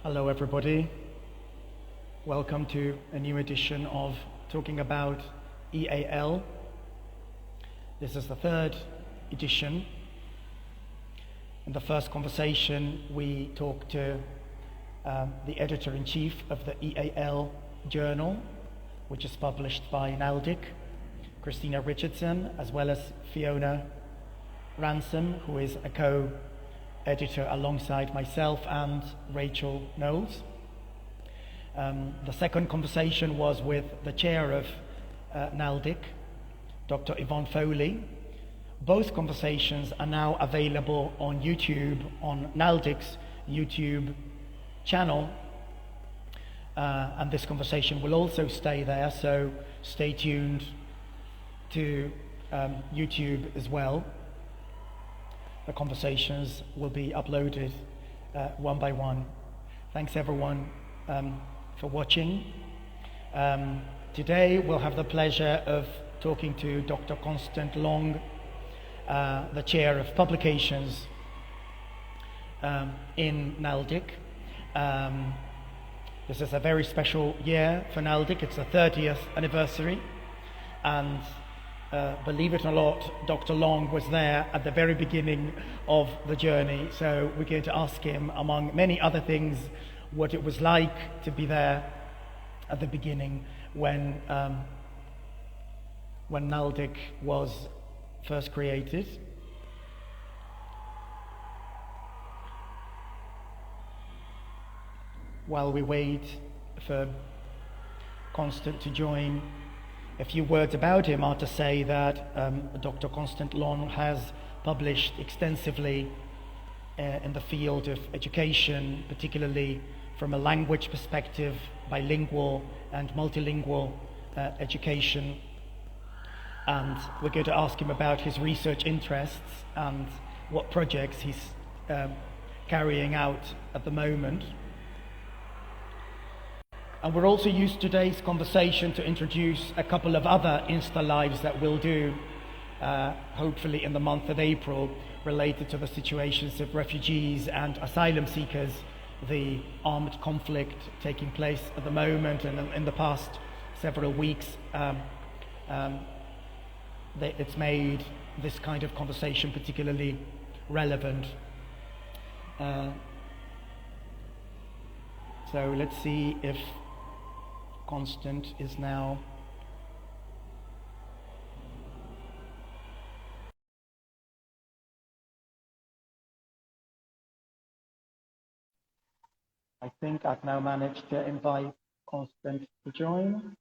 Hello everybody, welcome to a new edition of Talking About EAL. This is the third edition. In the first conversation we talked to the editor-in-chief of the EAL journal, which is published by NALDIC, Christina Richardson, as well as Fiona Ransom, who is a co-editor alongside myself and Rachel Knowles. The second conversation was with the chair of NALDIC, Dr. Yvonne Foley. Both conversations are now available on YouTube, on NALDIC's YouTube channel, and this conversation will also stay there, so stay tuned to YouTube as well. The conversations will be uploaded one by one. Thanks everyone for watching. Today we'll have the pleasure of talking to Dr. Constant Leung, the chair of Publications in NALDIC. This is a very special year for NALDIC. It's the 30th anniversary, and believe it or not, Dr. Leung was there at the very beginning of the journey, so we're going to ask him, among many other things, what it was like to be there at the beginning when NALDIC was first created. While we wait for Constant to join, a few words about him are to say that Dr. Constant Leung has published extensively in the field of education, particularly from a language perspective, bilingual and multilingual education. And we're going to ask him about his research interests and what projects he's carrying out at the moment. And we'll also use today's conversation to introduce a couple of other Insta Lives that we'll do, hopefully in the month of April, related to the situations of refugees and asylum seekers, the armed conflict taking place at the moment and in the past several weeks. It's made this kind of conversation particularly relevant. So let's see if Constant is now I think I've now managed to invite Constant to join.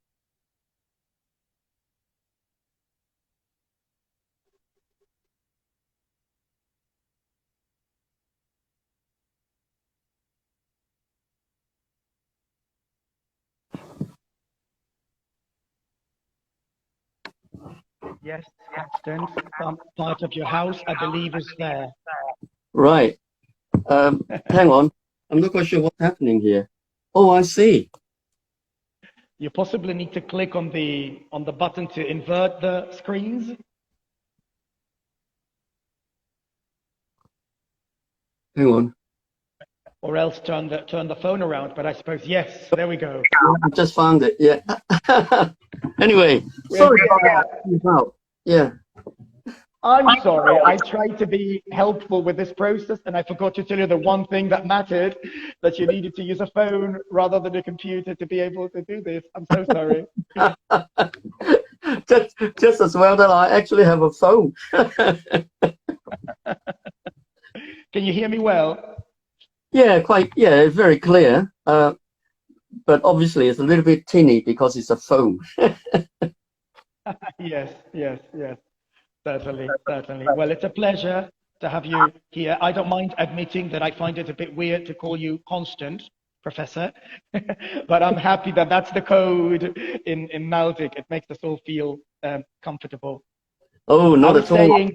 Yes, Constant, part of your house, I believe, is there. Right. Hang on. I'm not quite sure what's happening here. Oh, I see. You possibly need to click on the button to invert the screens. Hang on. Or else turn the phone around, but I suppose, yes, there we go. I just found it, yeah. Anyway, sorry about that. Yeah. I'm sorry, I tried to be helpful with this process and I forgot to tell you the one thing that mattered, that you needed to use a phone rather than a computer to be able to do this. I'm so sorry. just as well that I actually have a phone. Can you hear me well? Yeah, it's very clear. But obviously it's a little bit tinny because it's a phone. Yes. Certainly. Well, it's a pleasure to have you here. I don't mind admitting that I find it a bit weird to call you Constant, Professor, but I'm happy that that's the code in NALDIC. It makes us all feel comfortable. Oh, not at all.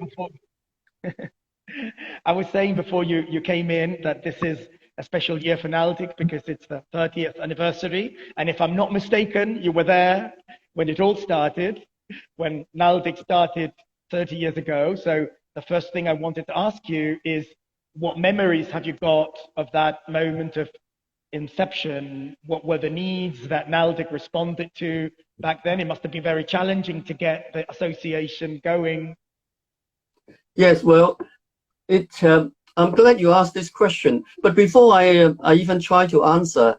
I was saying before you came in that this is a special year for NALDIC because it's the 30th anniversary. And if I'm not mistaken, you were there when it all started, when NALDIC started 30 years ago. So the first thing I wanted to ask you is, what memories have you got of that moment of inception, what were the needs that NALDIC responded to back then? It must have been very challenging to get the association going. Yes, well, I'm glad you asked this question. But before I even try to answer,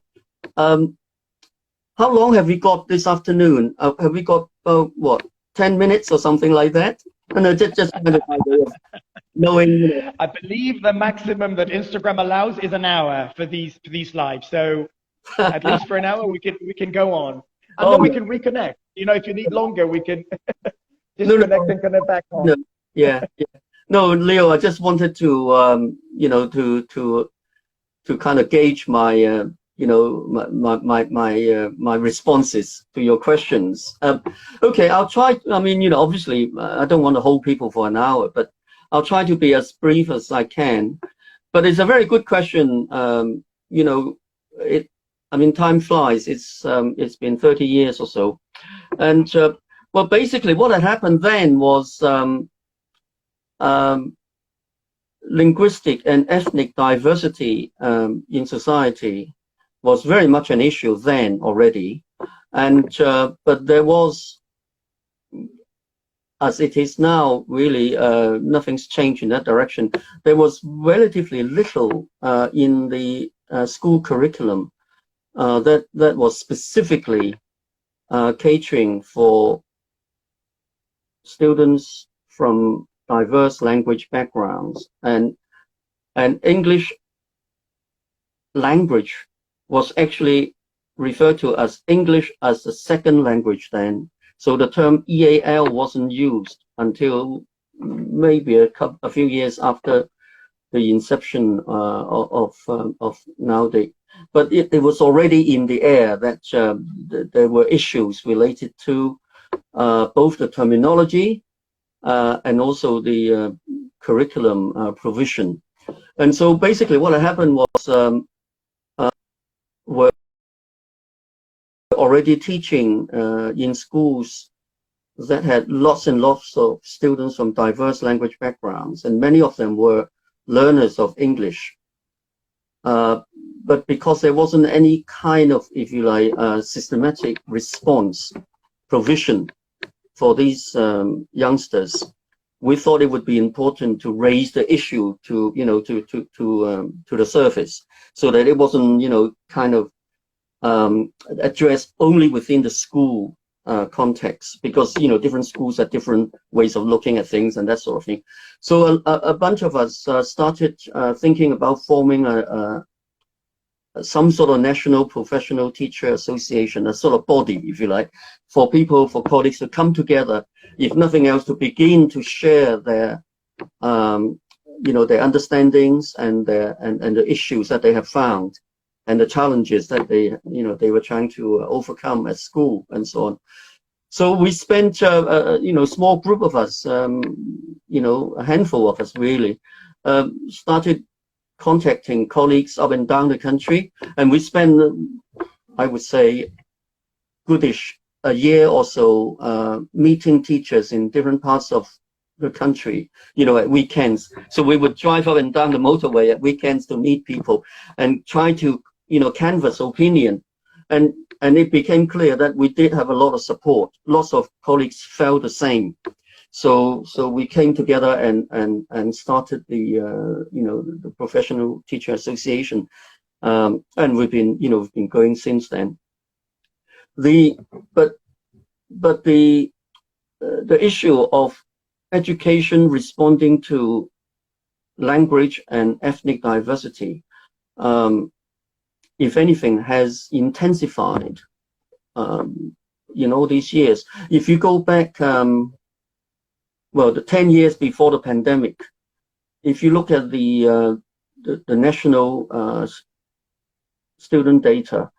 how long have we got this afternoon? Have we got what, 10 minutes or something like that? No, just kind of my way of knowing. You know. I believe the maximum that Instagram allows is an hour for these lives. So at least for an hour we can go on, and then we can reconnect. You know, if you need longer, we can disconnect and connect back on. No, yeah. No, Leo, I just wanted to you know, to kind of gauge my you know, my responses to your questions. Okay, I'll try. I mean, you know, obviously, I don't want to hold people for an hour, but I'll try to be as brief as I can. But it's a very good question. You know, I mean, time flies. It's been 30 years or so, and well, basically, what had happened then was linguistic and ethnic diversity in society was very much an issue then already, and but there was, as it is now, really nothing's changed in that direction. There was relatively little in the school curriculum that was specifically catering for students from diverse language backgrounds, and English language was actually referred to as English as a second language then. So the term EAL wasn't used until maybe a few years after the inception of NALDIC. But it was already in the air that there were issues related to both the terminology and also the curriculum provision. And so basically what had happened was were already teaching in schools that had lots and lots of students from diverse language backgrounds, and many of them were learners of English. But because there wasn't any kind of, if you like, systematic response provision for these youngsters, we thought it would be important to raise the issue to, you know, to the surface, so that it wasn't, you know, kind of addressed only within the school context, because, you know, different schools have different ways of looking at things and that sort of thing. So a bunch of us started thinking about forming some sort of national professional teacher association, a sort of body, if you like, for people, for colleagues to come together, if nothing else, to begin to share their, you know, their understandings and the issues that they have found, and the challenges that they, you know, they were trying to overcome at school and so on. So we spent, you know, small group of us, you know, a handful of us really, started contacting colleagues up and down the country, and we spent, I would say, goodish a year or so meeting teachers in different parts of the country, you know, at weekends. So we would drive up and down the motorway at weekends to meet people and try to, you know, canvass opinion. And it became clear that we did have a lot of support. Lots of colleagues felt the same. So we came together and started the, you know, the Professional Teacher Association. And we've been, you know, we've been going since then. But the issue of education responding to language and ethnic diversity, if anything, has intensified, you know, these years. If you go back, well, the 10 years before the pandemic, if you look at the national student data,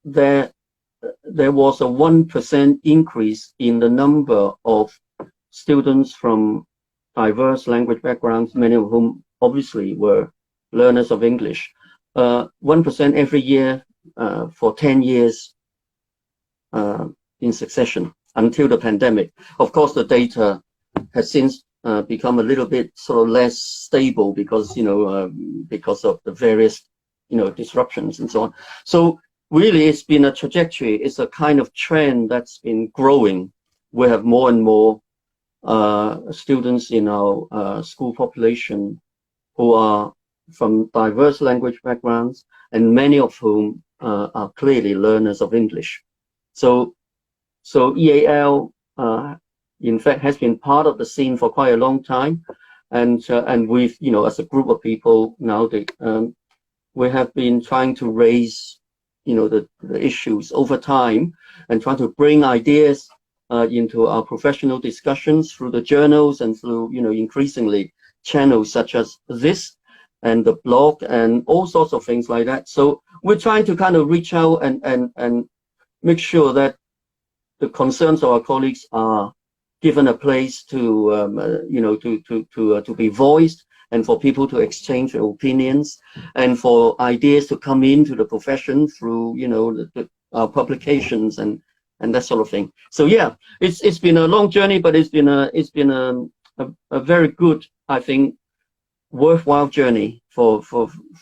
there was a 1% increase in the number of students from diverse language backgrounds, many of whom obviously were learners of English. 1% every year for 10 years in succession until the pandemic. Of course, the data has since become a little bit sort of less stable because, you know, because of the various disruptions and so on. So really, it's been a trajectory. It's a kind of trend that's been growing. We have more and more students in our school population who are from diverse language backgrounds, and many of whom are clearly learners of English. So EAL, in fact, has been part of the scene for quite a long time, and we've, as a group of people now, we have been trying to raise, the issues over time, and trying to bring ideas into our professional discussions through the journals and through, increasingly channels such as this and the blog and all sorts of things like that. So we're trying to kind of reach out and make sure that the concerns of our colleagues are given a place to, to be voiced, and for people to exchange their opinions, and for ideas to come into the profession through, our publications and that sort of thing. So yeah, it's been a long journey, but it's been a very good, I think, worthwhile journey for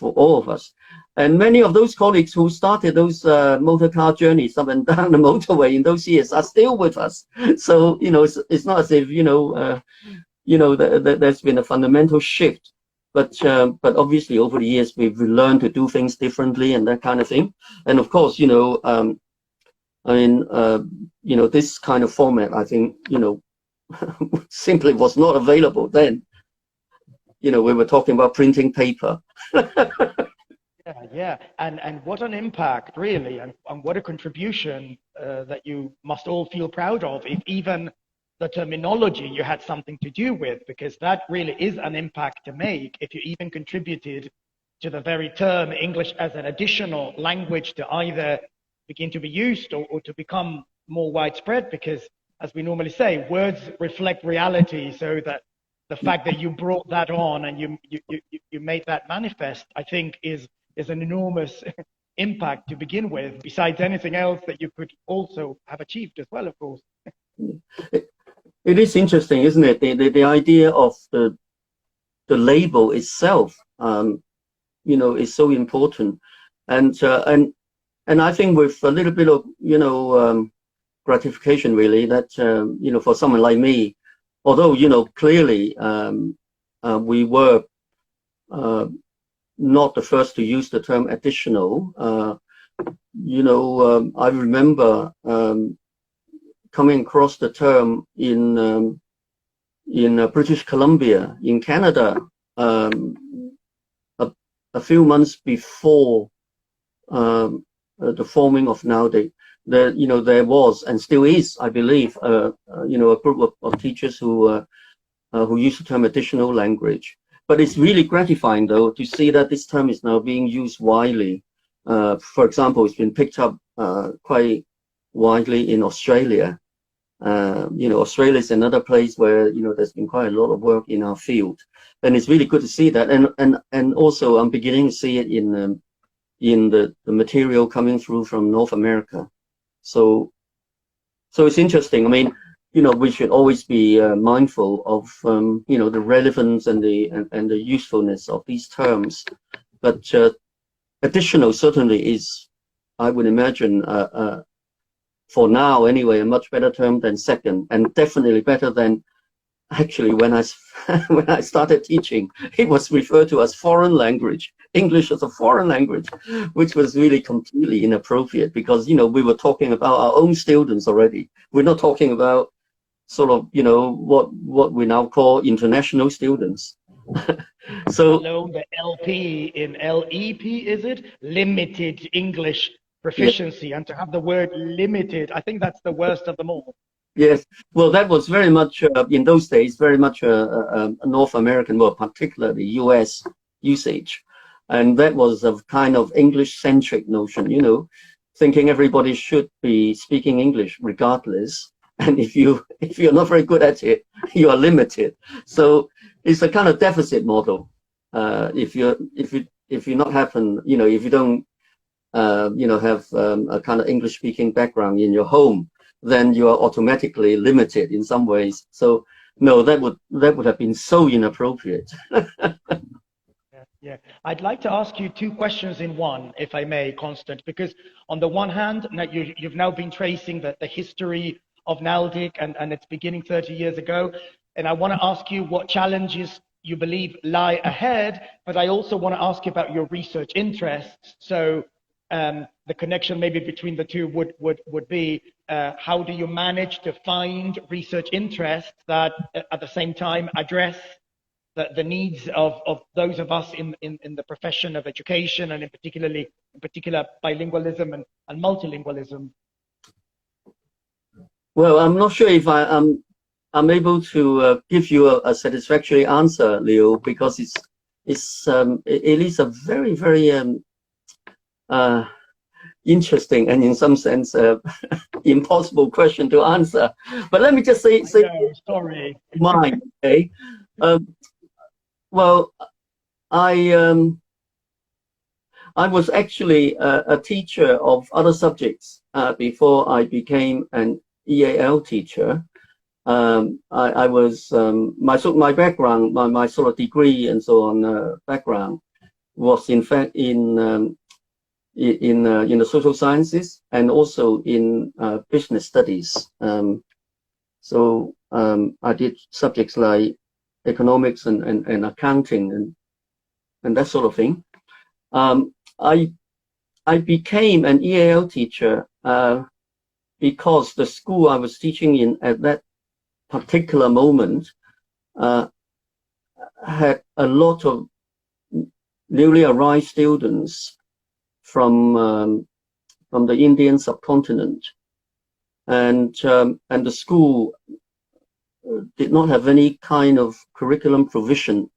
all of us. And many of those colleagues who started those motor car journeys up and down the motorway in those years are still with us. So it's not as if there's been a fundamental shift, but obviously over the years we've learned to do things differently and that kind of thing. And of course, this kind of format, I think, simply was not available then. We were talking about printing paper. Yeah, and what an impact, really, and what a contribution that you must all feel proud of, if even the terminology you had something to do with, because that really is an impact to make, if you even contributed to the very term English as an additional language to either begin to be used or to become more widespread, because as we normally say, words reflect reality, so that the fact that you brought that on and you made that manifest, I think is an enormous impact to begin with, besides anything else that you could also have achieved as well, of course. It is interesting, isn't it? The idea of the label itself, is so important, and I think with a little bit of gratification, really, that for someone like me, although clearly we were not the first to use the term additional. I remember coming across the term in British Columbia in Canada a few months before the forming of NALDIC. There was and still is, I believe, a group of teachers who use the term additional language. But it's really gratifying, though, to see that this term is now being used widely. For example, it's been picked up quite widely in Australia. Australia is another place where there's been quite a lot of work in our field, and it's really good to see that. And also, I'm beginning to see it in the material coming through from North America. So it's interesting. I mean, we should always be mindful of the relevance and the usefulness of these terms. But additional certainly is, I would imagine, for now anyway, a much better term than second, and definitely better than actually when I started teaching. It was referred to as foreign language, English as a foreign language, which was really completely inappropriate, because we were talking about our own students already. We're not talking about sort of what we now call international students. So the LP in LEP, is it limited English proficiency? Yeah. And to have the word limited, I think that's the worst of them all. Yes, well, that was very much in those days, very much a North American, well, particularly US usage, and that was a kind of English-centric notion, thinking everybody should be speaking English regardless, and if you're not very good at it, you are limited. So it's a kind of deficit model. If you not happen, if you don't, have a kind of English-speaking background in your home, then you are automatically limited in some ways. So no, that would have been so inappropriate. Yeah. I'd like to ask you two questions in one, if I may, Constant, because on the one hand, now you've now been tracing the history of NALDIC and its beginning 30 years ago. And I want to ask you what challenges you believe lie ahead, but I also want to ask you about your research interests. So the connection maybe between the two would be, how do you manage to find research interests that at the same time address the needs of those of us in the profession of education, and in particular bilingualism and multilingualism? Well, I'm not sure if I'm able to give you a satisfactory answer, Leo, because it is a very, very interesting and in some sense impossible question to answer. But let me just say sorry. mine. Okay. Well, I was actually a teacher of other subjects before I became an EAL teacher. I was my background, my sort of degree and so on background was in fact in the social sciences and also in business studies. So I did subjects like economics and accounting and that sort of thing. I became an EAL teacher because the school I was teaching in at that particular moment had a lot of newly arrived students from the Indian subcontinent, and the school did not have any kind of curriculum provision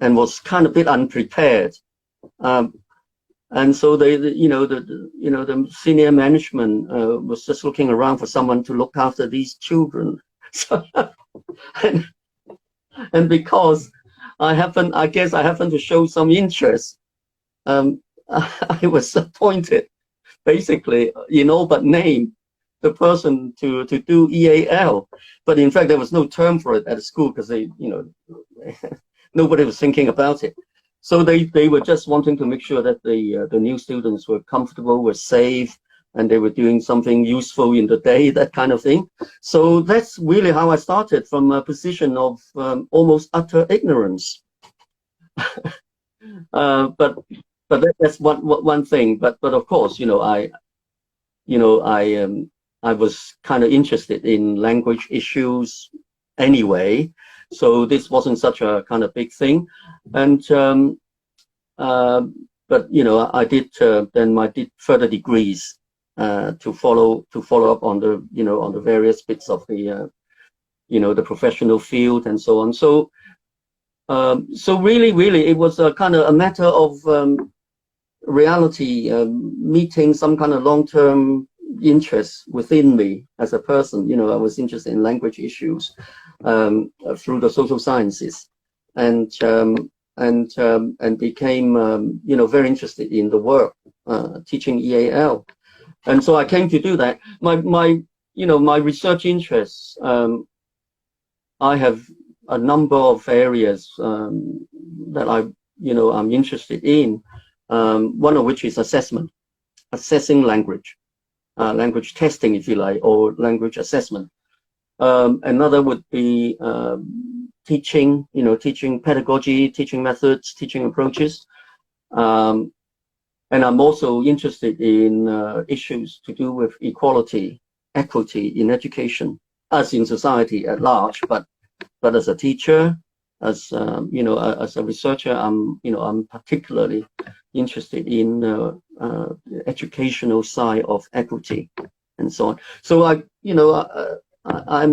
and was kind of a bit unprepared. And so the senior management was just looking around for someone to look after these children. So, and because I guess I happened to show some interest, I was appointed, basically, in all but name, the person to do EAL. But in fact, there was no term for it at the school because nobody was thinking about it. So they were just wanting to make sure that the new students were comfortable, were safe, and they were doing something useful in the day, that kind of thing. So that's really how I started, from a position of almost utter ignorance. But that's one thing. But of course, I was kind of interested in language issues anyway, so this wasn't such a kind of big thing. And but I did did further degrees to follow up on the various bits of the the professional field and so on. So so really it was a kind of a matter of reality meeting some kind of long-term interest within me as a person. I was interested in language issues through the social sciences, and became very interested in the work teaching EAL, and so I came to do that. My research interests, I have a number of areas that I'm interested in. One of which is assessing language, language testing, if you like, or language assessment. Another would be teaching, teaching pedagogy, teaching methods, teaching approaches. And I'm also interested in issues to do with equality, equity in education, as in society at large. But as a teacher, as as a researcher, I'm particularly interested in the educational side of equity and so on. So I'm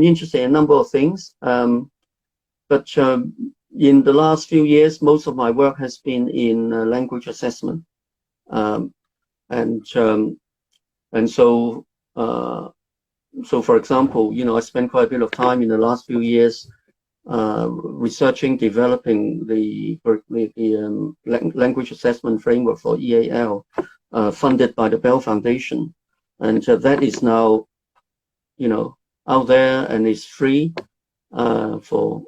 interested in a number of things, but in the last few years, most of my work has been in language assessment, and so for example, I spent quite a bit of time in the last few years researching, developing the language assessment framework for EAL, funded by the Bell Foundation, and that is now, out there and is free for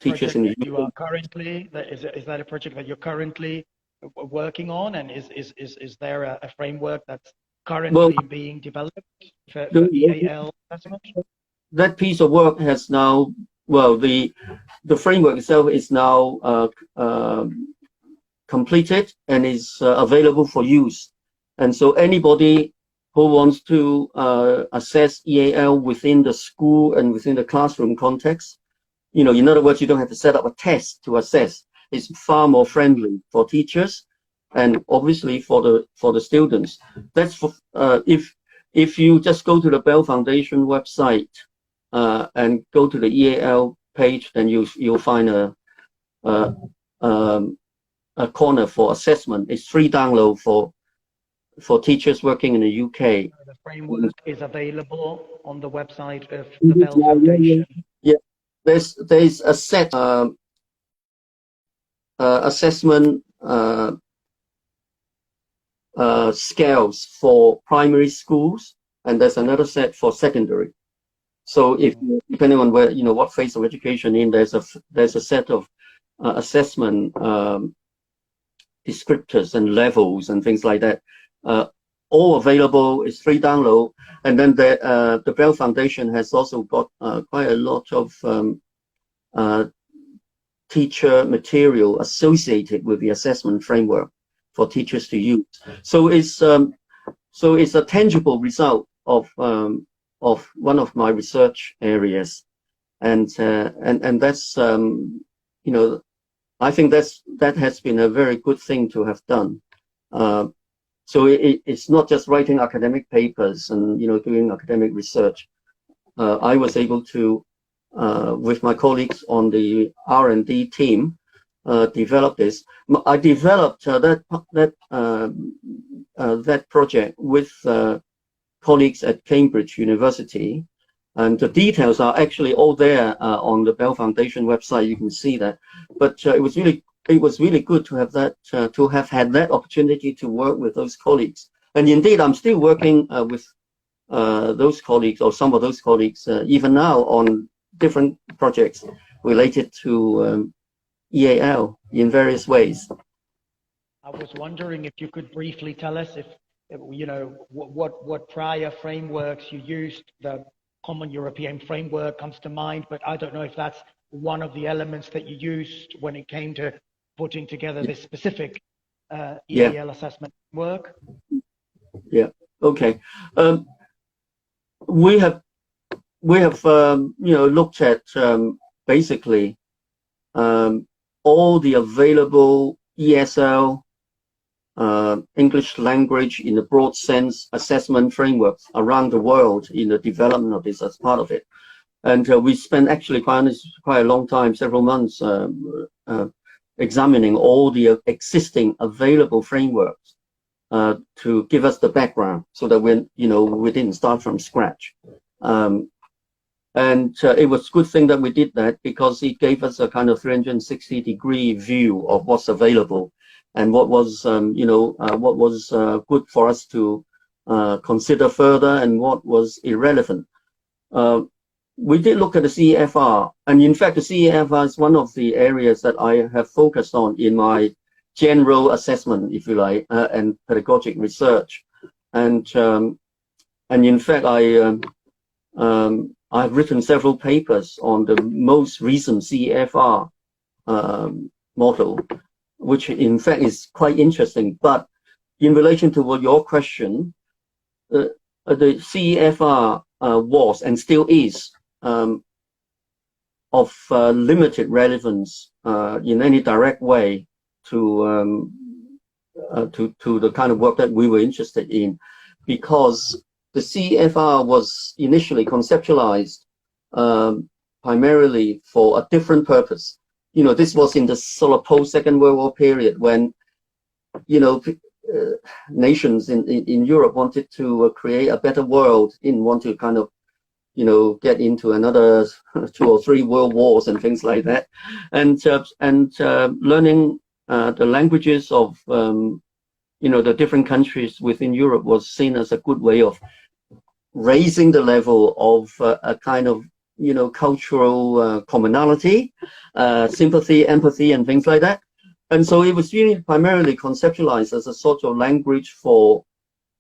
teachers in the you UK. are currently, is that a project that you're currently working on, and is there a framework that's currently being developed for EAL assessment? That piece of work has now, well, the framework itself is now completed and is available for use. And so anybody who wants to assess EAL within the school and within the classroom context, you know, in other words, you don't have to set up a test to assess. It's far more friendly for teachers and obviously for the students. That's for if you just go to the Bell Foundation website and go to the EAL page, then you'll find a corner for assessment. It's free download for teachers working in the UK. The framework is available on the website of the Bell Foundation. Yeah, there's a set assessment scales for primary schools, and there's another set for secondary. So if depending on where, you know, what phase of education in, there's a set of assessment descriptors and levels and things like that. All available, is free download. And then the Bell Foundation has also got quite a lot of teacher material associated with the assessment framework for teachers to use. So it's a tangible result of one of my research areas, and that's you know, I think that has been a very good thing to have done. So it's not just writing academic papers and, you know, doing academic research. I was able to, with my colleagues on the R&D team, develop this. I developed that project with colleagues at Cambridge University, and the details are actually all there on the Bell Foundation website. You can see that. But it was really good to have that, to have had that opportunity to work with those colleagues. And indeed, I'm still working with those colleagues, or some of those colleagues, even now on different projects related to EAL in various ways. I was wondering if you could briefly tell us if you know, what prior frameworks you used. The Common European Framework comes to mind, but I don't know if that's one of the elements that you used when it came to putting together this specific EAL assessment work. Yeah. Okay. We have you know, looked at basically all the available ESL English language in the broad sense assessment frameworks around the world in the development of this as part of it. And we spent actually quite a long time, several months, examining all the existing available frameworks to give us the background, so that we didn't start from scratch. And it was a good thing that we did that, because it gave us a kind of 360-degree view of what's available and what was, what was good for us to consider further and what was irrelevant. We did look at the CEFR, and in fact, the CEFR is one of the areas that I have focused on in my general assessment, if you like, and pedagogic research. And in fact, I've written several papers on the most recent CEFR model, which in fact is quite interesting. But in relation to your question, the CEFR was and still is of limited relevance in any direct way to the kind of work that we were interested in, because the CEFR was initially conceptualized primarily for a different purpose. You know, this was in the sort of post-Second World War period, when, you know, nations in Europe wanted to create a better world, didn't want to kind of, you know, get into another 2 or 3 world wars and things like that. And learning the languages of, you know, the different countries within Europe was seen as a good way of raising the level of a kind of cultural commonality, sympathy, empathy, and things like that. And so it was really primarily conceptualized as a sort of language for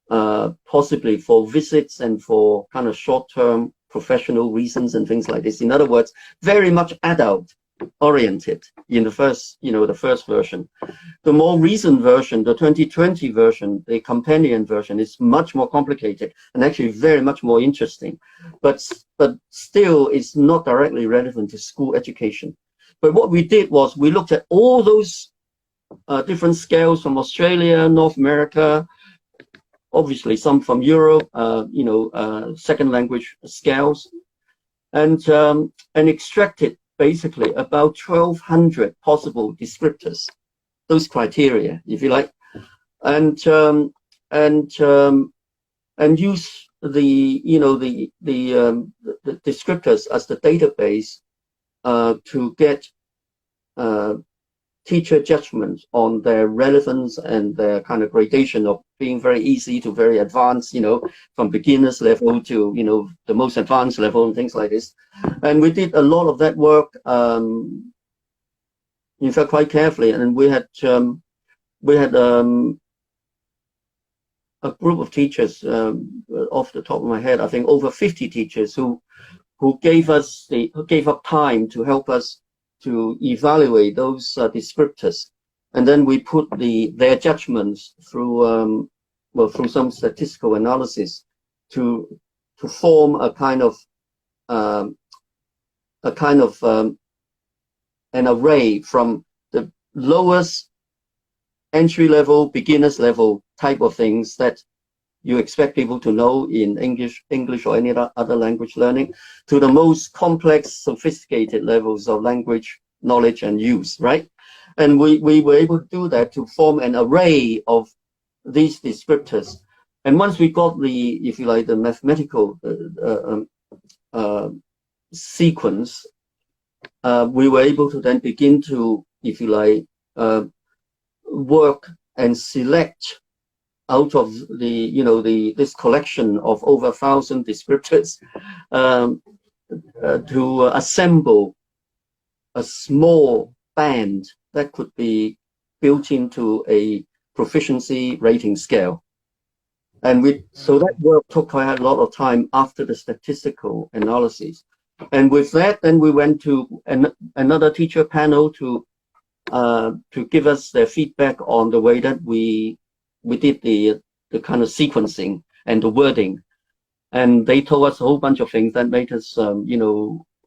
possibly for visits and for kind of short-term professional reasons and things like this. In other words, very much adult oriented in the first, the first version. The more recent version, the 2020 version, the companion version, is much more complicated and actually very much more interesting, but still it's not directly relevant to school education. But what we did was we looked at all those different scales from Australia, North America, obviously some from Europe, second language scales, and extracted basically about 1,200 possible descriptors, those criteria, if you like, and use the descriptors as the database to get teacher judgment on their relevance and their kind of gradation of being very easy to very advanced, from beginners level to, the most advanced level and things like this. And we did a lot of that work, in fact, quite carefully. And we had a group of teachers, off the top of my head, I think over 50 teachers who gave up time to help us to evaluate those descriptors, and then we put their judgments through through some statistical analysis to form a kind of an array from the lowest entry level, beginners level type of things that you expect people to know in English or any other language learning, to the most complex, sophisticated levels of language knowledge and use, right? And we were able to do that to form an array of these descriptors. And once we got the, if you like, the mathematical sequence, we were able to then begin to, if you like, work and select out of this collection of over 1,000 descriptors to assemble a small band that could be built into a proficiency rating scale. And so that work took quite a lot of time after the statistical analysis. And with that, then we went to another teacher panel to give us their feedback on the way that we did the kind of sequencing and the wording. And they told us a whole bunch of things that made us,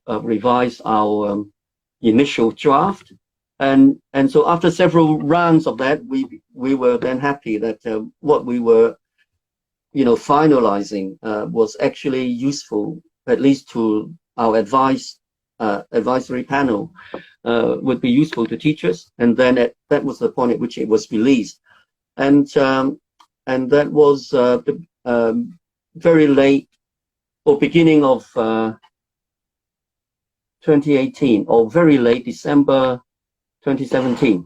revise our initial draft. And so after several rounds of that, we were then happy that what we were, finalizing was actually useful, at least to our advisory panel, would be useful to teachers. And then that was the point at which it was released. And that was very late, or beginning of 2018, or very late December 2017.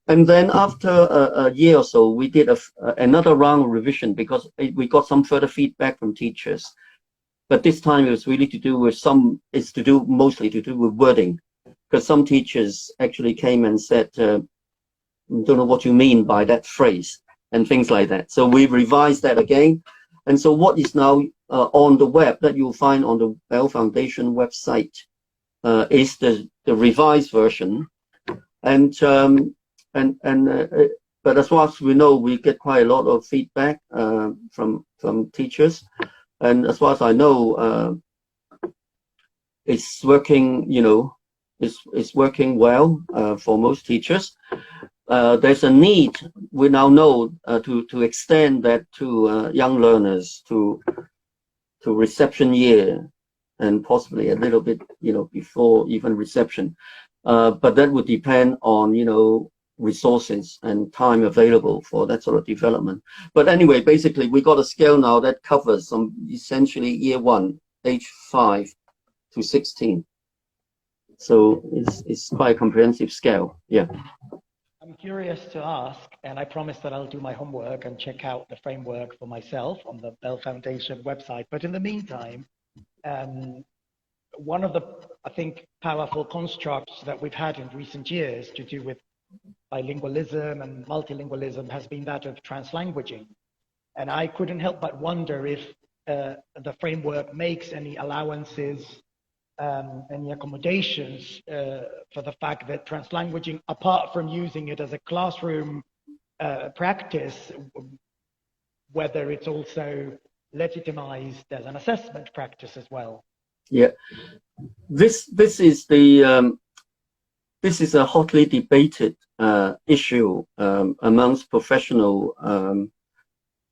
And then after a year or so, we did another round of revision because we got some further feedback from teachers. But this time it was really to do with mostly to do with wording, because some teachers actually came and said, don't know what you mean by that phrase and things like that. So we revised that again. And so what is now on the web that you'll find on the Bell Foundation website is the revised version. But as far as we know, we get quite a lot of feedback from teachers. And as far as I know, it's working, it's working well for most teachers. There's a need, we now know, to extend that to young learners, to reception year, and possibly a little bit, before even reception. But that would depend on, resources and time available for that sort of development. But anyway, basically, we got a scale now that covers essentially year 1, age 5 to 16. So it's quite a comprehensive scale. Yeah. I'm curious to ask, and I promise that I'll do my homework and check out the framework for myself on the Bell Foundation website. But in the meantime, one of the, I think, powerful constructs that we've had in recent years to do with bilingualism and multilingualism has been that of translanguaging. And I couldn't help but wonder if the framework makes any allowances, any accommodations for the fact that translanguaging, apart from using it as a classroom practice, whether it's also legitimized as an assessment practice as well. Yeah, this is the this is a hotly debated issue amongst professional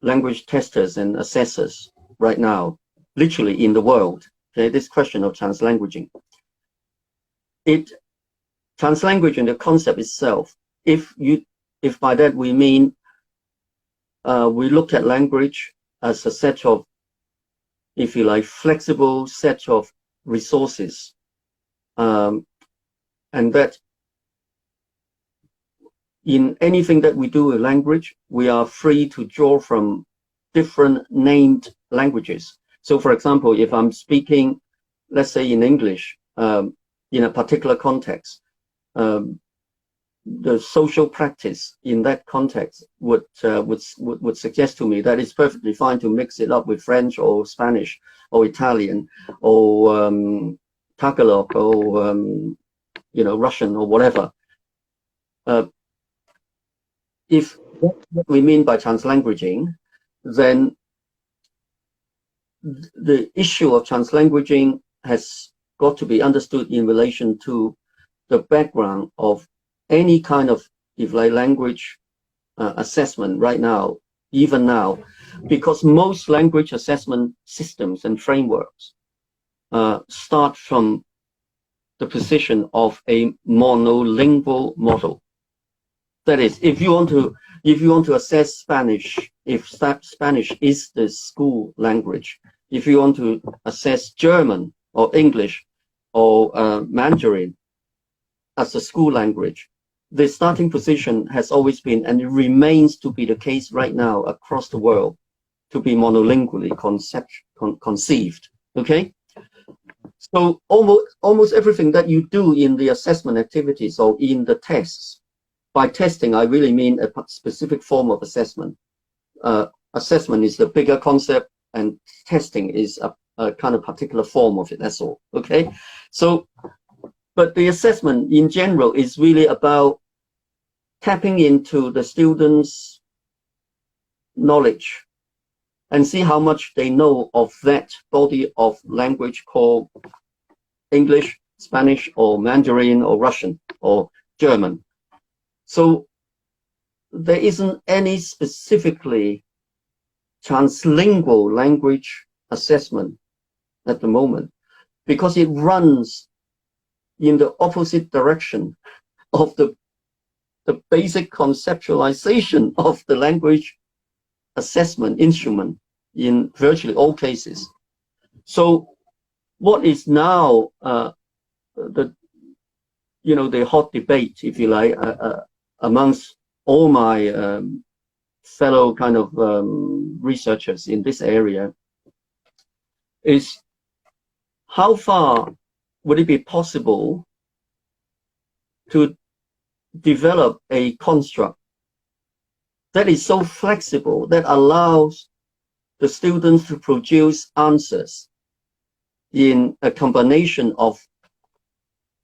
language testers and assessors right now, literally in the world. Okay, this question of translanguaging. Translanguaging, the concept itself, if by that we mean we look at language as a set of, if you like, flexible set of resources, and that in anything that we do with language, we are free to draw from different named languages. So, for example, if I'm speaking, let's say in English, in a particular context, the social practice in that context would suggest to me that it's perfectly fine to mix it up with French or Spanish or Italian or Tagalog or Russian or whatever. If what we mean by translanguaging, then the issue of translanguaging has got to be understood in relation to the background of any kind of, if like, language assessment right now, even now, because most language assessment systems and frameworks start from the position of a monolingual model. That is, if you want to assess Spanish, if Spanish is the school language, if you want to assess German or English or Mandarin as a school language, the starting position has always been, and it remains to be the case right now across the world, to be monolingually conceived. Okay, so almost everything that you do in the assessment activities or in the tests. By testing, I really mean a specific form of assessment. Assessment is the bigger concept, and testing is a kind of particular form of it, that's all, okay? So, but the assessment in general is really about tapping into the students' knowledge and see how much they know of that body of language called English, Spanish, or Mandarin, or Russian, or German. So there isn't any specifically translingual language assessment at the moment, because it runs in the opposite direction of the basic conceptualization of the language assessment instrument in virtually all cases. So what is now the hot debate, if you like, amongst all my fellow kind of researchers in this area is how far would it be possible to develop a construct that is so flexible that allows the students to produce answers in a combination of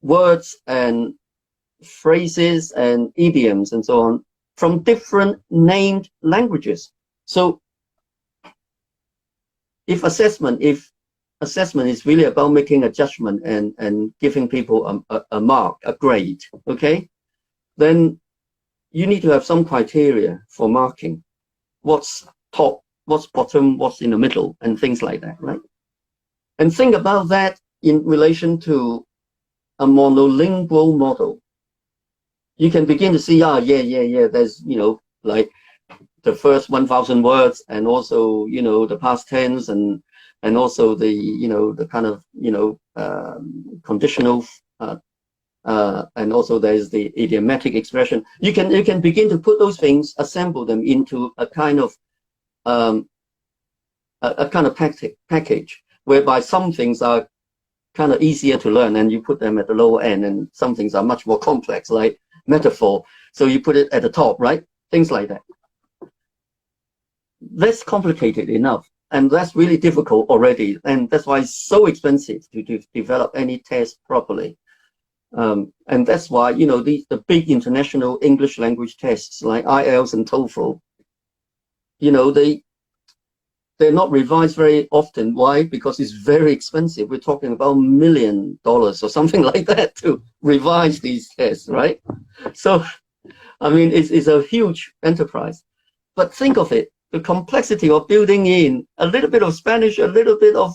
words and phrases and idioms and so on from different named languages. So if assessment is really about making a judgment and giving people a mark, a grade, okay, then you need to have some criteria for marking. What's top, what's bottom, what's in the middle, and things like that, right? And think about that in relation to a monolingual model. You can begin to see, there's, like the first 1,000 words, and also, the past tense, and also the, the kind of, conditional, and also there's the idiomatic expression. You can begin to put those things, assemble them into a kind of package, whereby some things are kind of easier to learn, and you put them at the lower end, and some things are much more complex, like metaphor. So you put it at the top, right? Things like that. That's complicated enough, and that's really difficult already, and that's why it's so expensive to develop any test properly. And that's why, you know, the big international English language tests like IELTS and TOEFL, you know, they're not revised very often. Why? Because it's very expensive. We're talking about $1 million or something like that to revise these tests, right? So, I mean, it's a huge enterprise. But think of it, the complexity of building in a little bit of Spanish, a little bit of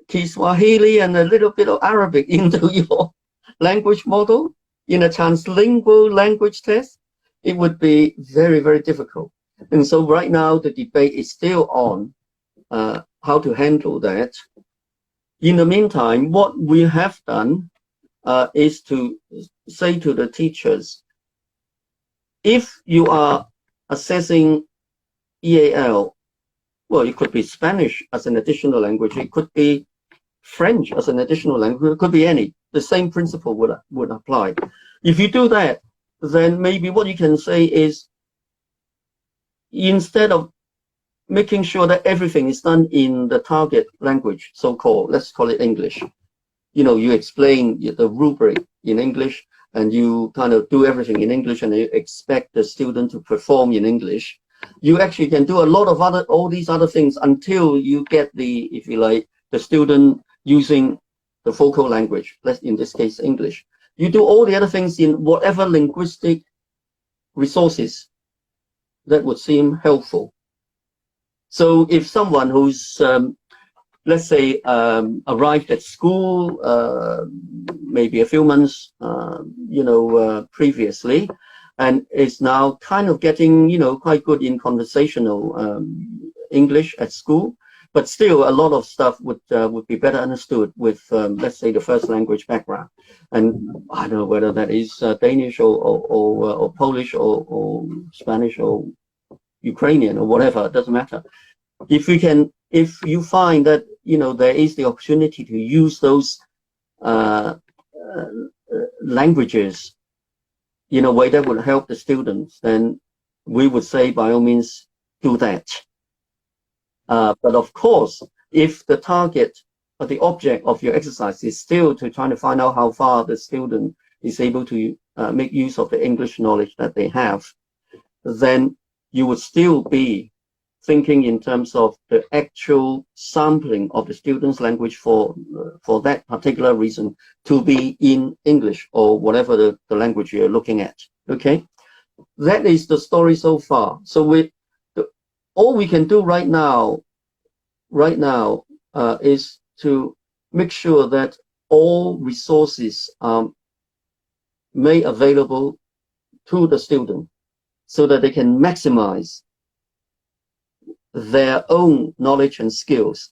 Kiswahili, and a little bit of Arabic into your language model in a translingual language test, it would be very, very difficult. And so right now, the debate is still on how to handle that. In the meantime, what we have done is to say to the teachers, if you are assessing EAL, well, it could be Spanish as an additional language, it could be French as an additional language, it could be any. The same principle would apply. If you do that, then maybe what you can say is, instead of making sure that everything is done in the target language, so-called, let's call it English, you know, you explain the rubric in English, and you kind of do everything in English, and you expect the student to perform in English. You actually can do a lot of all these other things until you get the, if you like, the student using the focal language, let's in this case English. You do all the other things in whatever linguistic resources that would seem helpful. So if someone who's, let's say, arrived at school maybe a few months, previously, and is now kind of getting, you know, quite good in conversational English at school, but still a lot of stuff would be better understood with, let's say, the first language background. And I don't know whether that is Danish or Polish or Spanish or Ukrainian or whatever, it doesn't matter. If you find that, you know, there is the opportunity to use those languages in a way that would help the students, then we would say by all means do that. But of course, if the target or the object of your exercise is still to try to find out how far the student is able to make use of the English knowledge that they have, then you would still be thinking in terms of the actual sampling of the student's language for that particular reason to be in English or whatever the language you're looking at. Okay, that is the story so far. So all we can do right now is to make sure that all resources are made available to the student so that they can maximize their own knowledge and skills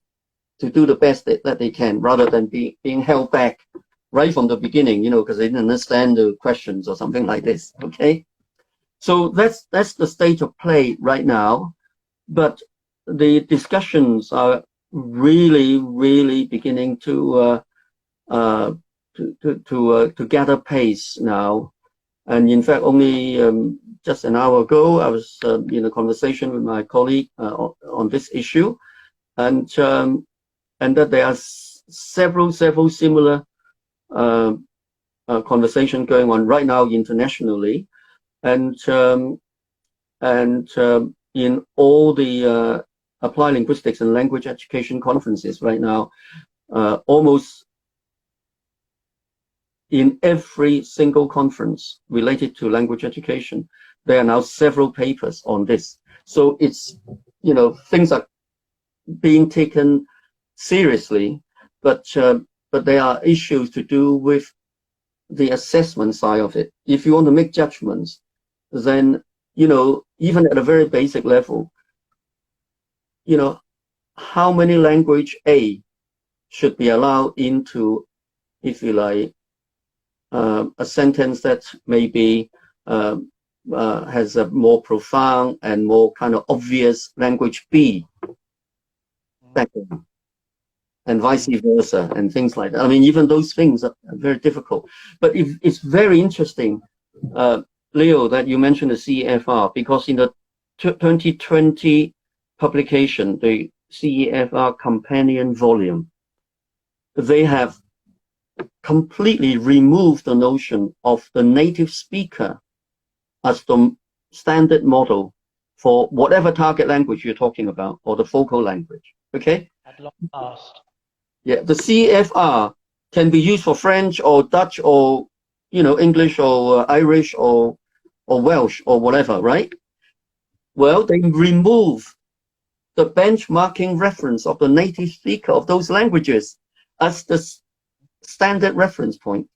to do the best that they can, rather than being held back right from the beginning, you know, because they didn't understand the questions or something like this. Okay, so that's the state of play right now, but the discussions are really beginning to gather pace now. And in fact, only just an hour ago, I was in a conversation with my colleague on this issue, and that there are several similar conversations going on right now internationally, and in all the applied linguistics and language education conferences right now, almost in every single conference related to language education, there are now several papers on this. So it's, you know, things are being taken seriously, but there are issues to do with the assessment side of it. If you want to make judgments, then, you know, even at a very basic level, you know, how many language A should be allowed into, if you like, a sentence that maybe has a more profound and more kind of obvious language B background. and vice versa, and things like that. I mean, even those things are very difficult. But it's very interesting, Leo, that you mentioned the CEFR, because in the 2020 publication, the CEFR companion volume, they have completely removed the notion of the native speaker as the standard model for whatever target language you're talking about, or the focal language. Okay? At long last. Yeah, the CFR can be used for French or Dutch or, you know, English or Irish or Welsh or whatever, right? Well, they remove the benchmarking reference of the native speaker of those languages as the standard reference point.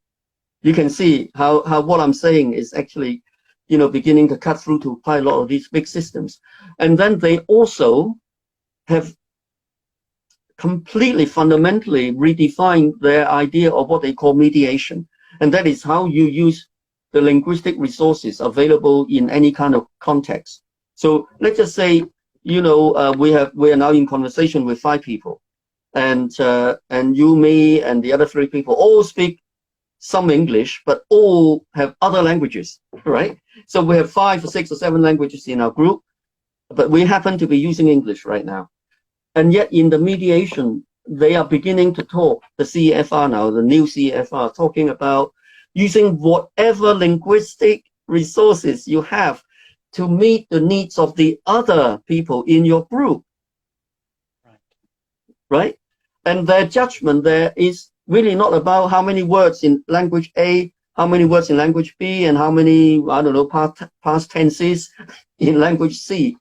You can see how what I'm saying is actually, you know, beginning to cut through to quite a lot of these big systems. And then they also have completely fundamentally redefined their idea of what they call mediation. And that is how you use the linguistic resources available in any kind of context. So let's just say, you know, we are now in conversation with 5 people, and you, me, and the other 3 people all speak some English, but all have other languages, right? So we have 5 or 6 or 7 languages in our group, but we happen to be using English right now. And yet in the mediation, they are beginning to talk, the CFR now, the new CFR, talking about using whatever linguistic resources you have to meet the needs of the other people in your group. Right? And their judgment there is really not about how many words in language A, how many words in language B, and how many, I don't know, past tenses in language C.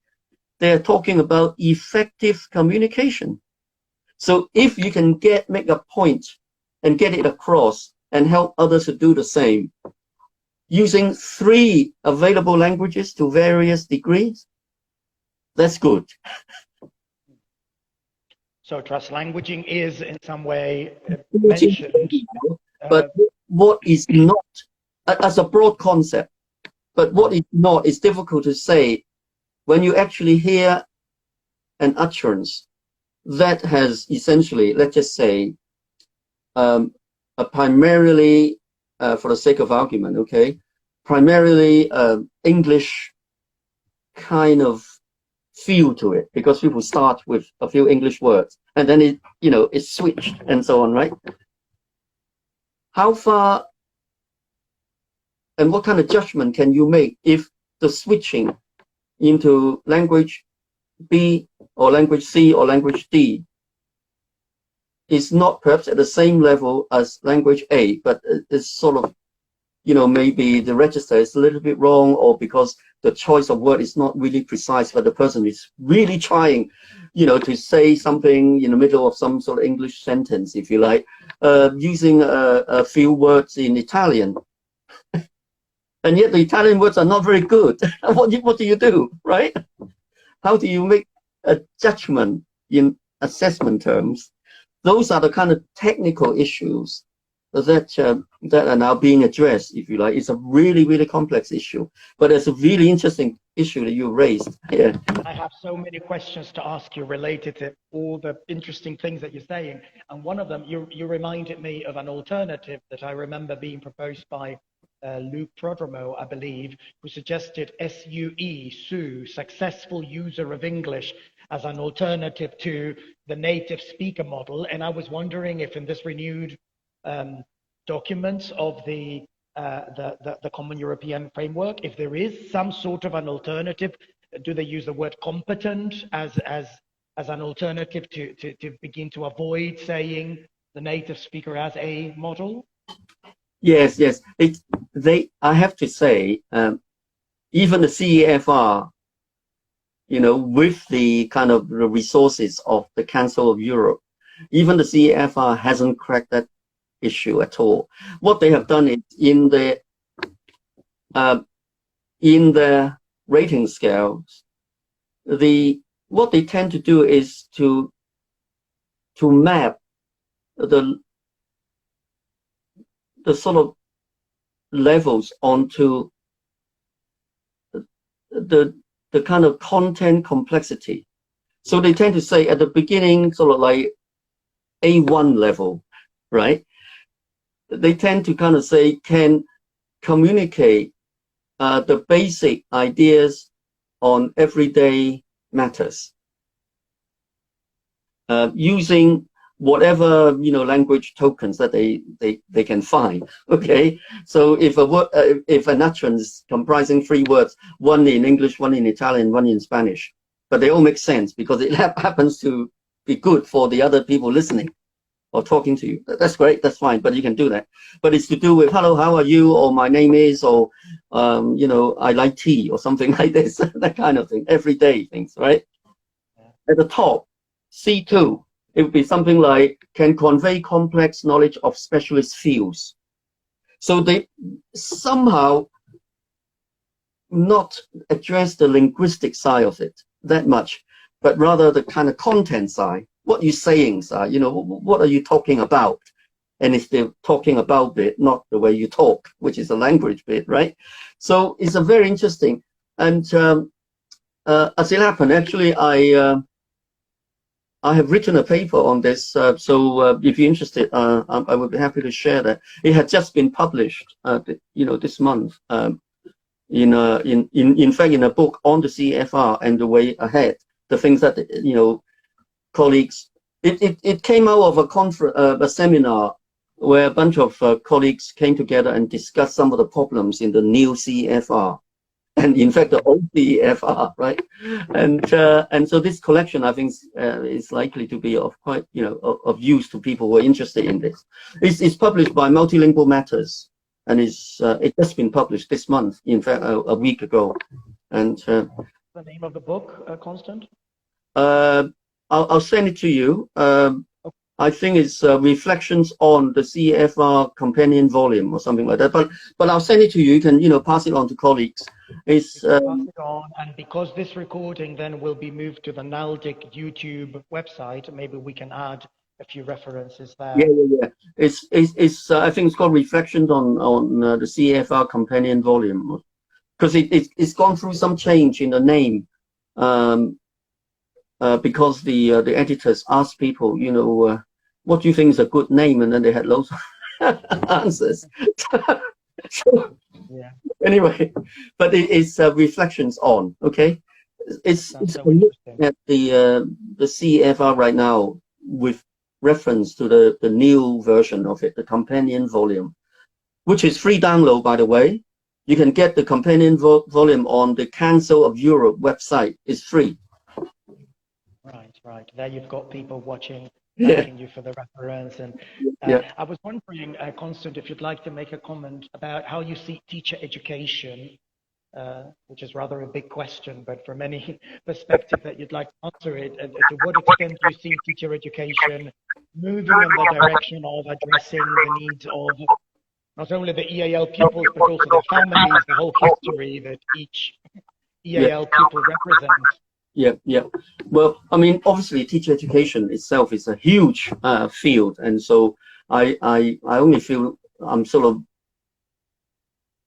They're talking about effective communication. So if you can make a point and get it across and help others to do the same, using 3 available languages to various degrees, that's good. So translanguaging is in some way mentioned. But what is not, as a broad concept, but what is not is difficult to say when you actually hear an utterance that has essentially, let's just say, a primarily, for the sake of argument, okay, primarily English kind of feel to it, because people start with a few English words and then it, you know, it's switched and so on, right? How far and what kind of judgment can you make if the switching into language B or language C or language D is not perhaps at the same level as language A, but it's sort of, you know, maybe the register is a little bit wrong, or because the choice of word is not really precise, but the person is really trying, you know, to say something in the middle of some sort of English sentence, if you like, using a few words in Italian. And yet the Italian words are not very good. What do you do, right? How do you make a judgment in assessment terms? Those are the kind of technical issues that are now being addressed, if you like. It's a really, really complex issue, but it's a really interesting issue that you raised. Yeah. I have so many questions to ask you related to all the interesting things that you're saying. And one of them, you reminded me of an alternative that I remember being proposed by Luke Prodromo, I believe, who suggested SUE, successful user of English, as an alternative to the native speaker model. And I was wondering if in this renewed documents of the Common European Framework, if there is some sort of an alternative. Do they use the word competent as an alternative to begin to avoid saying the native speaker as a model? Yes. I have to say, even the CEFR, you know, with the kind of the resources of the Council of Europe, even the CEFR hasn't cracked that issue at all. What they have done is in the rating scales, what they tend to do is to map the sort of levels onto the kind of content complexity. So they tend to say at the beginning, sort of like A1 level, right? They tend to kind of say can communicate the basic ideas on everyday matters using whatever language tokens that they can find. Okay, so if a word, if an utterance is comprising 3 words, one in English, one in Italian, one in Spanish, but they all make sense because it happens to be good for the other people listening or talking to you. That's great, that's fine, but you can do that. But it's to do with hello, how are you, or my name is, or I like tea, or something like this. That kind of thing, everyday things, right? At the top, C2, it would be something like can convey complex knowledge of specialist fields. So they somehow not address the linguistic side of it that much, but rather the kind of content side. What you're saying, what are you talking about? And it's the talking about bit, not the way you talk, which is a language bit, right? So it's a very interesting. And as it happened, actually, I have written a paper on this. So if you're interested, I would be happy to share that. It had just been published, this month. In fact, in a book on the CFR and the way ahead, the things that colleagues. It came out of a conference, a seminar where a bunch of colleagues came together and discussed some of the problems in the new CFR, and in fact the old CFR, right? And so this collection, I think, is likely to be of quite of use to people who are interested in this. It's published by Multilingual Matters, and it just been published this month, in fact, a week ago. And the name of the book, Constant? I'll send it to you. I think it's Reflections on the CFR Companion Volume or something like that. But I'll send it to you. You can pass it on to colleagues. It's pass it on, and because this recording then will be moved to the NALDIC YouTube website, maybe we can add a few references there. Yeah. It's I think it's called Reflections on the CFR Companion Volume, because it's gone through some change in the name. Because the editors asked people, what do you think is a good name? And then they had loads of answers. So, yeah. Anyway, but it's Reflections on, okay? It's so looking at the CFR right now with reference to the new version of it, the companion volume, which is free download, by the way. You can get the companion volume on the Council of Europe website. It's free. Right. There you've got people watching, thanking you for the reference. And I was wondering, Constant, if you'd like to make a comment about how you see teacher education, which is rather a big question, but from any perspective that you'd like to answer it, and to what extent do you see teacher education moving in the direction of addressing the needs of not only the EAL pupils, but also their families, the whole history that each EAL pupil represents? Yeah. Well, I mean, obviously, teacher education itself is a huge field, and so I only feel I'm sort of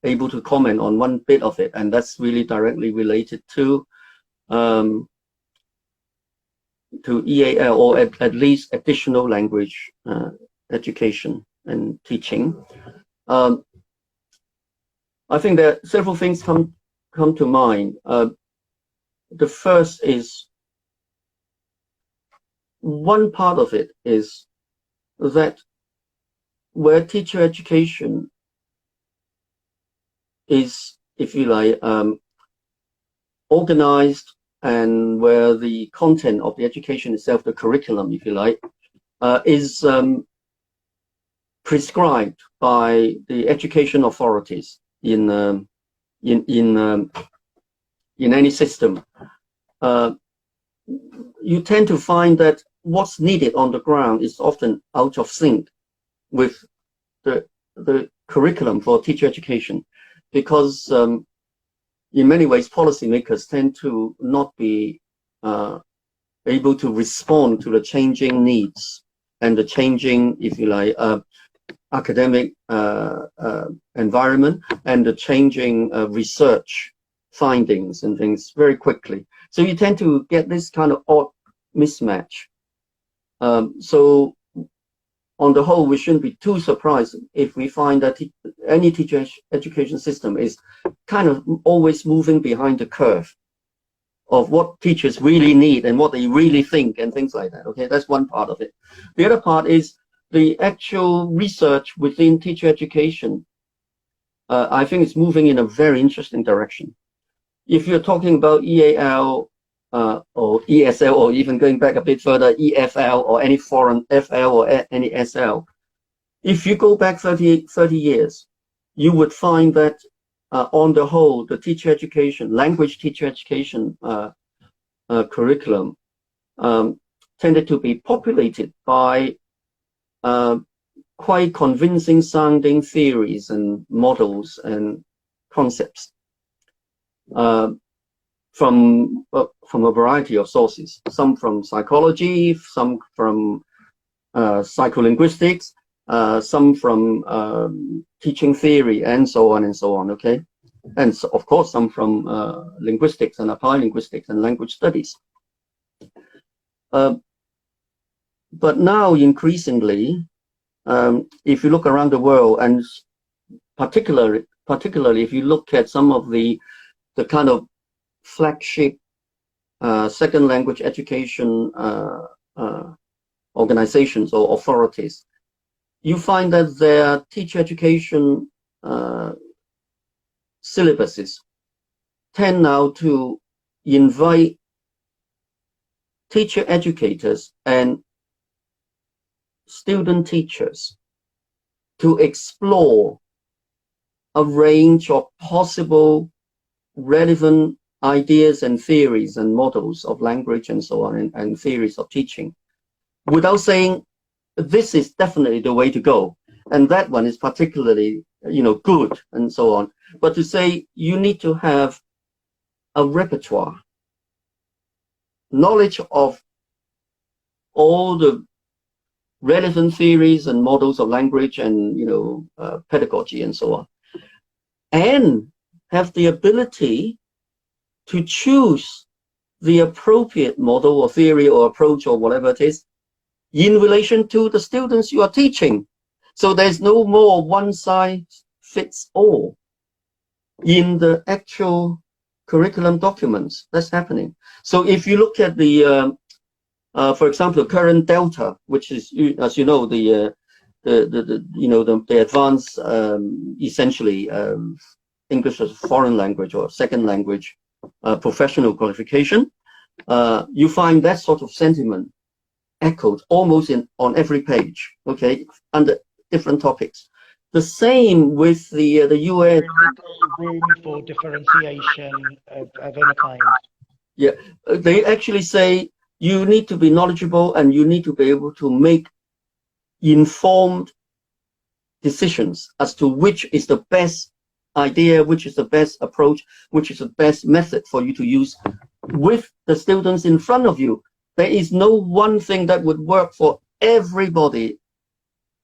able to comment on one bit of it, and that's really directly related to EAL, or at least additional language education and teaching. I think that several things come to mind. The first is, one part of it is that where teacher education is, if you like, organized, and where the content of the education itself, the curriculum, if you like, is prescribed by the education authorities in any system, you tend to find that what's needed on the ground is often out of sync with the curriculum for teacher education, because in many ways policymakers tend to not be able to respond to the changing needs and the changing, if you like, academic environment and the changing research findings and things very quickly. So you tend to get this kind of odd mismatch. So on the whole, we shouldn't be too surprised if we find that any teacher education system is kind of always moving behind the curve of what teachers really need and what they really think and things like that. Okay, that's one part of it. The other part is the actual research within teacher education. I think it's moving in a very interesting direction. If you're talking about EAL or ESL, or even going back a bit further, EFL or any foreign FL or any SL, if you go back 30 years, you would find that on the whole, the teacher education, language teacher education curriculum tended to be populated by quite convincing sounding theories and models and concepts from a variety of sources, some from psychology, some from psycholinguistics, some from teaching theory, and so on, okay? And so, of course, some from linguistics and applied linguistics and language studies. But now, increasingly, if you look around the world, and particularly if you look at some of the kind of flagship second language education organizations or authorities, you find that their teacher education syllabuses tend now to invite teacher educators and student teachers to explore a range of possible relevant ideas and theories and models of language and so on, and theories of teaching, without saying this is definitely the way to go and that one is particularly, you know, good and so on, but to say you need to have a repertoire, knowledge of all the relevant theories and models of language and, you know, pedagogy and so on, and have the ability to choose the appropriate model or theory or approach or whatever it is in relation to the students you are teaching. So there's no more one size fits all in the actual curriculum documents. That's happening. So if you look at the, for example, the current Delta, which is, as you know, the advanced, essentially, English as a foreign language or second language professional qualification, you find that sort of sentiment echoed almost on every page, okay, under different topics. The same with the US. Room for differentiation of any kind. Yeah, they actually say you need to be knowledgeable and you need to be able to make informed decisions as to which is the best idea, which is the best approach, which is the best method for you to use with the students in front of you. There is no one thing that would work for everybody,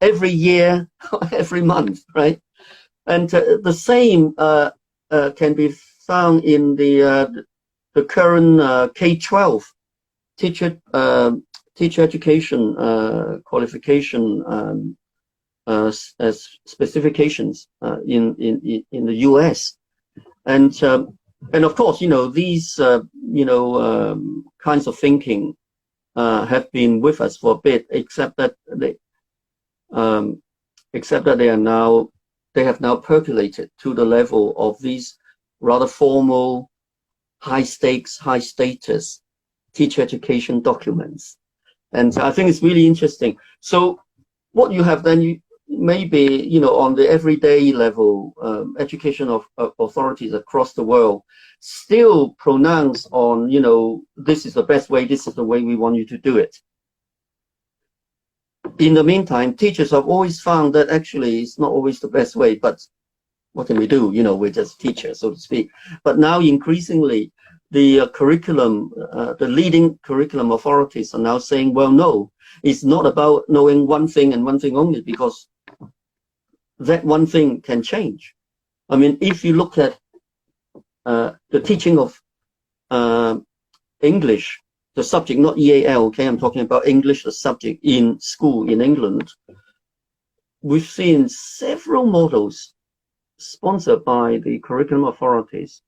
every year, every month, right? And the same can be found in the current K-12 teacher education qualification specifications in the US, and of course, you know, these kinds of thinking have been with us for a bit, except that they have now percolated to the level of these rather formal, high stakes, high status teacher education documents. And I think it's really interesting. So what you have then, maybe, you know, on the everyday level, education of authorities across the world still pronounce on, you know, this is the best way, this is the way we want you to do it. In the meantime, teachers have always found that actually it's not always the best way, but what can we do? You know, we're just teachers, so to speak. But now increasingly, the curriculum, the leading curriculum authorities are now saying, well, no, it's not about knowing one thing and one thing only, because that one thing can change. I mean, if you look at the teaching of English, the subject, not EAL, okay, I'm talking about English, the subject in school in England, we've seen several models sponsored by the curriculum authorities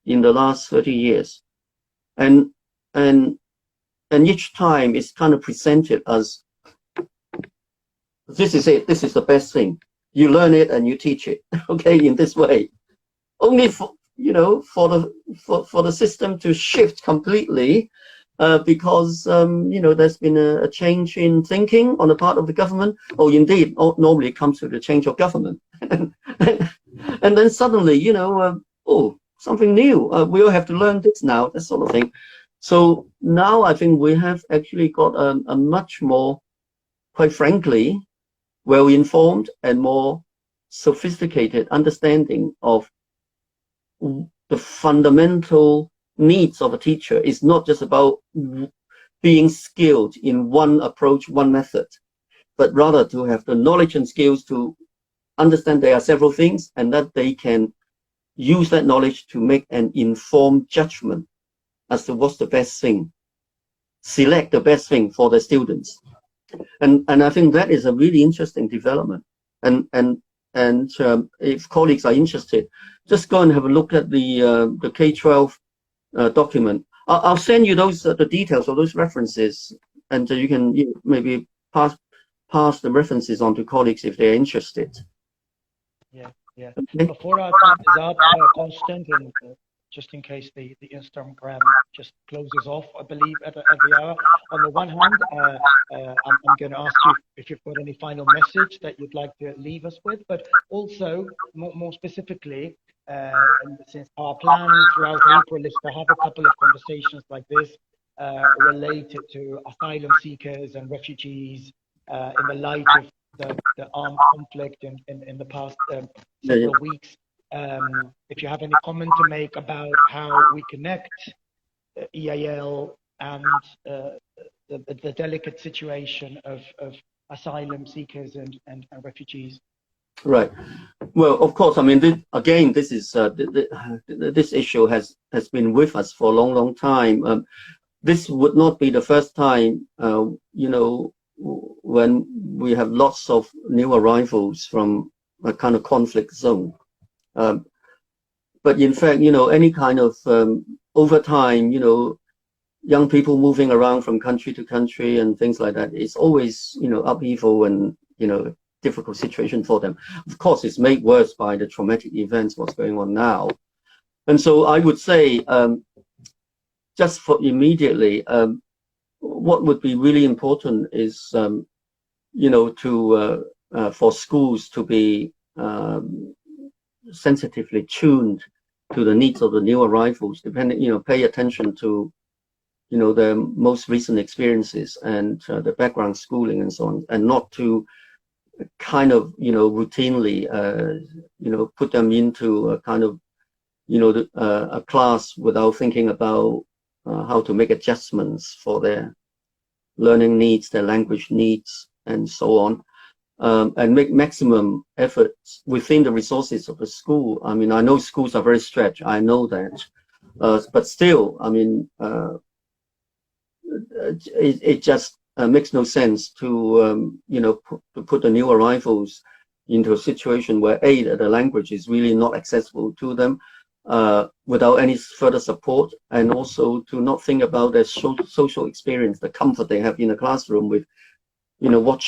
in the last 30 years. And each time it's kind of presented as, this is it, this is the best thing. You learn it and you teach it, okay, in this way. Only for, you know, for the system to shift completely, because, you know, there's been a change in thinking on the part of the government. Oh, indeed, normally it comes with a change of government. And then suddenly, you know, oh, something new. We all have to learn this now, that sort of thing. So now I think we have actually got a much more, quite frankly, well-informed and more sophisticated understanding of the fundamental needs of a teacher. Is not just about being skilled in one approach, one method, but rather to have the knowledge and skills to understand there are several things, and that they can use that knowledge to make an informed judgment as to what's the best thing, select the best thing for the students. And I think that is a really interesting development. And if colleagues are interested, just go and have a look at the K-12 document. I'll send you those the details of those references, and you can maybe pass the references on to colleagues if they're interested. Yeah, yeah. Okay. Before our time is up, Constant, and just in case the Instagram just closes off, I believe, at the hour. On the one hand, I'm going to ask you if you've got any final message that you'd like to leave us with, but also more specifically, since our plan throughout April is to have a couple of conversations like this related to asylum seekers and refugees in the light of the armed conflict in the past several weeks. If you have any comment to make about how we connect EAL and the delicate situation of asylum seekers and refugees. Right. Well, of course, I mean, this is this issue has been with us for a long time. This would not be the first time, you know, when we have lots of new arrivals from a kind of conflict zone. But in fact, you know, any kind of over time, you know, young people moving around from country to country and things like that, it's always, you know, upheaval and, you know, difficult situation for them. Of course, it's made worse by the traumatic events, what's going on now. And so I would say, just for immediately, what would be really important is, you know, to for schools to be sensitively tuned to the needs of the new arrivals, depending, you know, pay attention to, you know, their most recent experiences and the background schooling and so on, and not to kind of, you know, routinely, you know, put them into a kind of, you know, a class without thinking about how to make adjustments for their learning needs, their language needs, and so on. And make maximum efforts within the resources of the school. I mean, I know schools are very stretched, I know that. But still, I mean, it just makes no sense to, you know, to put the new arrivals into a situation where the language is really not accessible to them without any further support, and also to not think about their social experience, the comfort they have in the classroom with, you know, which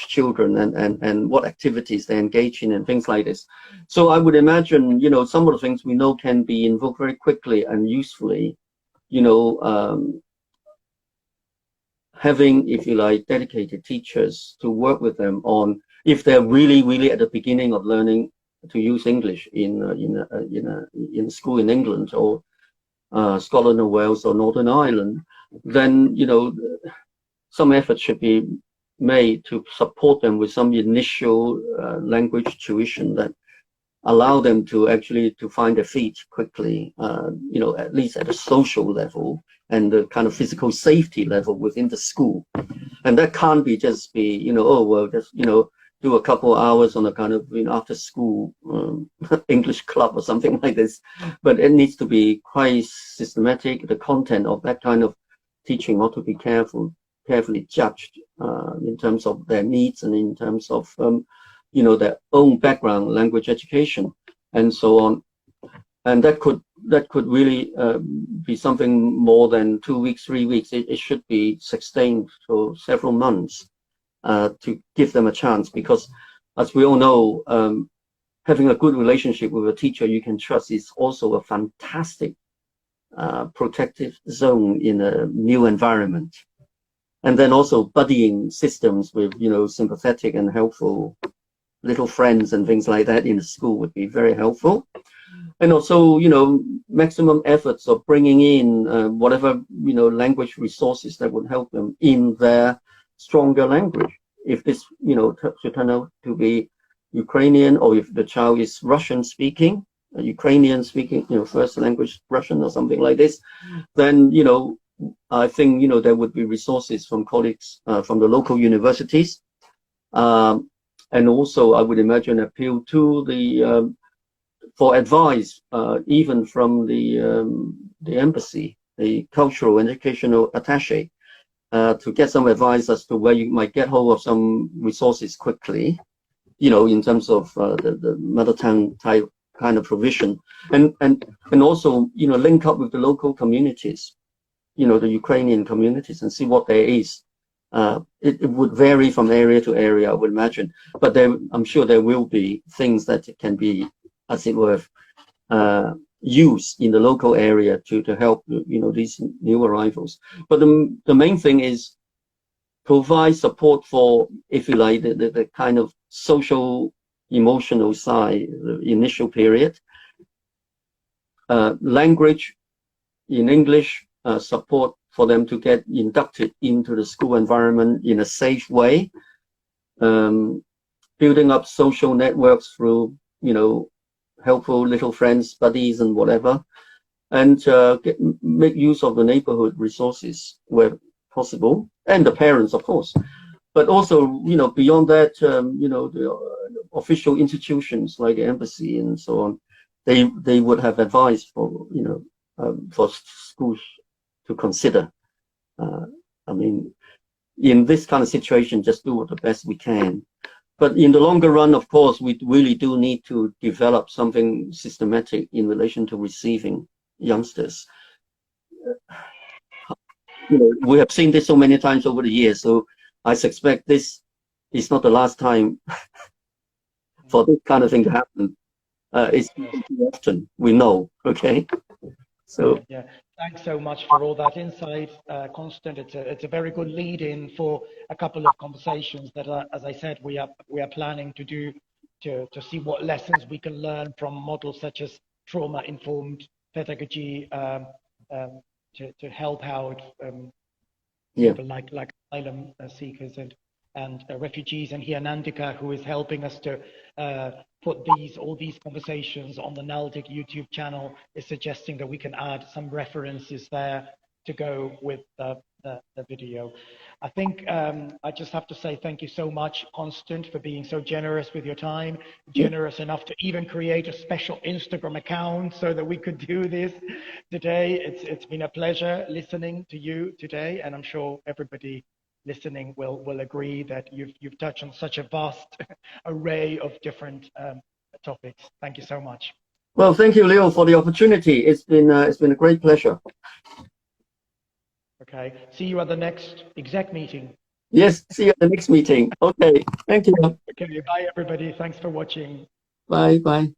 children and what activities they engage in and things like this. So I would imagine, you know, some of the things we know can be invoked very quickly and usefully, you know, having, if you like, dedicated teachers to work with them on, if they're really at the beginning of learning to use English in school in England or Scotland or Wales or Northern Ireland, then, you know, some effort should be made to support them with some initial language tuition that allow them to actually to find their feet quickly, you know, at least at a social level and the kind of physical safety level within the school. And that can't be just be, you know, oh, well, just, you know, do a couple of hours on a kind of, you know, after school English club or something like this. But it needs to be quite systematic. The content of that kind of teaching ought to be carefully judged in terms of their needs and in terms of their own background, language education, and so on. And that could really be something more than 2 weeks, 3 weeks. It should be sustained for several months to give them a chance, because as we all know, having a good relationship with a teacher you can trust is also a fantastic protective zone in a new environment. And then also buddying systems with, sympathetic and helpful little friends and things like that in the school would be very helpful. And also, maximum efforts of bringing in whatever, language resources that would help them in their stronger language. If this, should turn out to be Ukrainian, or if the child is Russian speaking, Ukrainian speaking, first language Russian or something like this, then, I think, there would be resources from colleagues from the local universities. And also, I would imagine, appeal to the, for advice, even from the embassy, the cultural and educational attaché, to get some advice as to where you might get hold of some resources quickly, in terms of the mother tongue type kind of provision, and also, link up with the local communities, the Ukrainian communities, and see what there is. It would vary from area to area, I would imagine, but I'm sure there will be things that can be, as it were, used in the local area to help, these new arrivals. But the main thing is provide support for, if you like, the kind of social, emotional side, the initial period. Language in English, support for them to get inducted into the school environment in a safe way. Building up social networks through, helpful little friends, buddies, and whatever. And make use of the neighborhood resources where possible, and the parents, of course. But also, beyond that, the official institutions like the embassy and so on, they would have advice for, for schools to consider. I mean, in this kind of situation, just do the best we can. But in the longer run, of course, we really do need to develop something systematic in relation to receiving youngsters. We have seen this so many times over the years, so I suspect this is not the last time for this kind of thing to happen. It's often, we know, okay? So yeah, thanks so much for all that insight, Constant. It's a very good lead-in for a couple of conversations that, as I said, we are planning to do to see what lessons we can learn from models such as trauma-informed pedagogy to help out people like asylum seekers and refugees. And here Nandika, who is helping us to put all these conversations on the NALDIC YouTube channel, is suggesting that we can add some references there to go with the video. I think I just have to say thank you so much, Constant, for being so generous with your time, generous enough to even create a special Instagram account so that we could do this today. It's been a pleasure listening to you today, and I'm sure everybody listening will agree that you've touched on such a vast array of different topics. Thank you so much. Well, thank you, Leo, for the opportunity. It's been a great pleasure. Okay. See you at the next exec meeting. Yes, see you at the next meeting. Okay. Thank you. Okay. Bye, everybody. Thanks for watching. Bye. Bye.